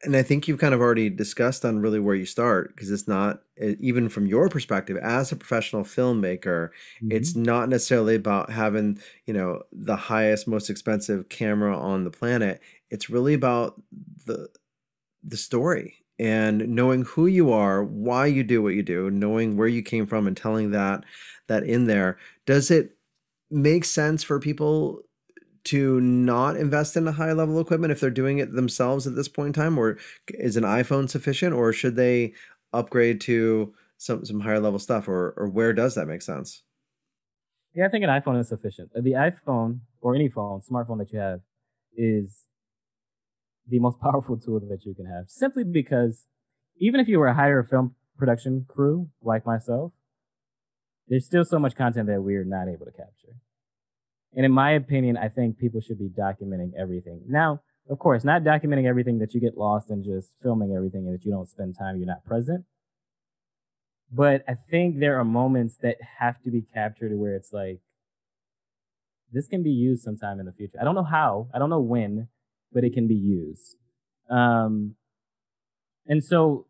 And I think you've kind of already discussed on really where you start, because it's not even from your perspective as a professional filmmaker, it's Hmm. not necessarily about having, the highest, most expensive camera on the planet. It's really about the the story and knowing who you are, why you do what you do, knowing where you came from and telling that in there. Does it make sense for people to not invest in a high level equipment if they're doing it themselves at this point in time, or is an iPhone sufficient, or should they upgrade to some higher level stuff, or where does that make sense? Yeah, I think an iPhone is sufficient. The iPhone or any phone, smartphone that you have, is the most powerful tool that you can have. Simply because even if you were a hire film production crew like myself, there's still so much content that we're not able to capture. And in my opinion, I think people should be documenting everything. Now, of course, not documenting everything that you get lost in just filming everything and that you don't spend time, you're not present. But I think there are moments that have to be captured where it's like, this can be used sometime in the future. I don't know how, I don't know when, but it can be used. Um, and so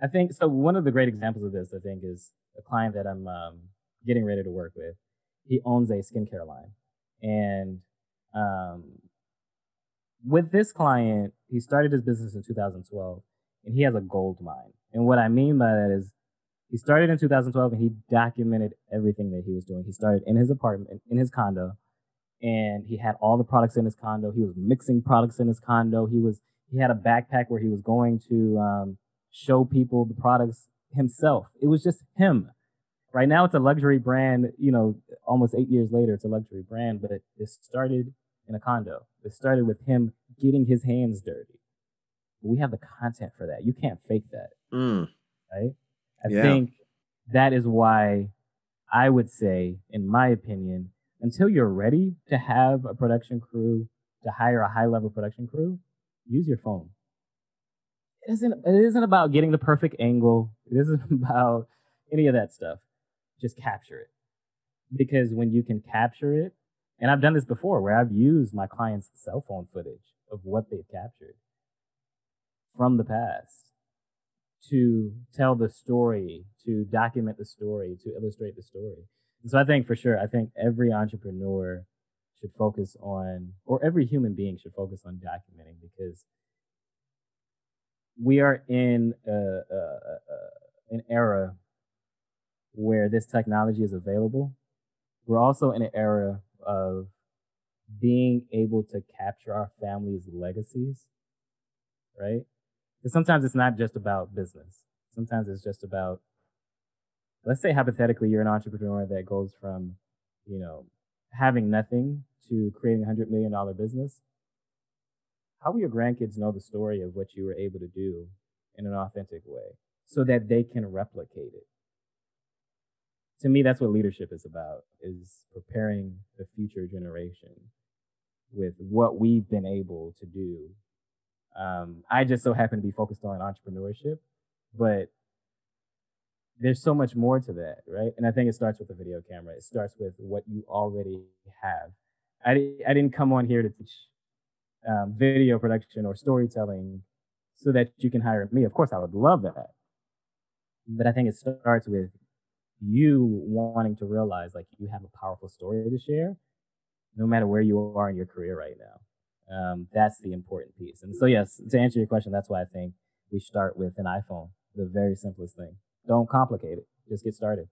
I think so. One of the great examples of this, I think, is a client that I'm getting ready to work with. He owns a skincare line, and um, with this client, he started his business in 2012, and he has a gold mine. And what I mean by that is, he started in 2012, and he documented everything that he was doing. He started in his apartment, in his condo, and he had all the products in his condo. He was mixing products in his condo. He had a backpack where he was going to show people the products himself. It was just him. Right now, it's a luxury brand. Almost 8 years later, it's a luxury brand, but it started in a condo. It started with him getting his hands dirty. We have the content for that. You can't fake that, Mm, right? I yeah. think that is why I would say, in my opinion, until you're ready to have a production crew, to hire a high level production crew, use your phone. It isn't about getting the perfect angle. It isn't about any of that stuff. Just capture it. Because when you can capture it, and I've done this before where I've used my clients' cell phone footage of what they've captured from the past to tell the story, to document the story, to illustrate the story. And so I think for sure, I think every entrepreneur should focus on, or every human being should focus on documenting, because we are in an era where this technology is available. We're also in an era of being able to capture our family's legacies, right? Because sometimes it's not just about business. Sometimes it's just about, let's say hypothetically, you're an entrepreneur that goes from, you know, having nothing to creating $100 million business. How will your grandkids know the story of what you were able to do in an authentic way so that they can replicate it? To me, that's what leadership is about, is preparing the future generation with what we've been able to do. I just so happen to be focused on entrepreneurship, but there's so much more to that, right? And I think it starts with the video camera. It starts with what you already have. I didn't come on here to teach video production or storytelling so that you can hire me. Of course, I would love that. But I think it starts with you wanting to realize like you have a powerful story to share, no matter where you are in your career right now. That's the important piece. And so, yes, to answer your question, that's why I think we start with an iPhone, the very simplest thing. Don't complicate it. Just get started.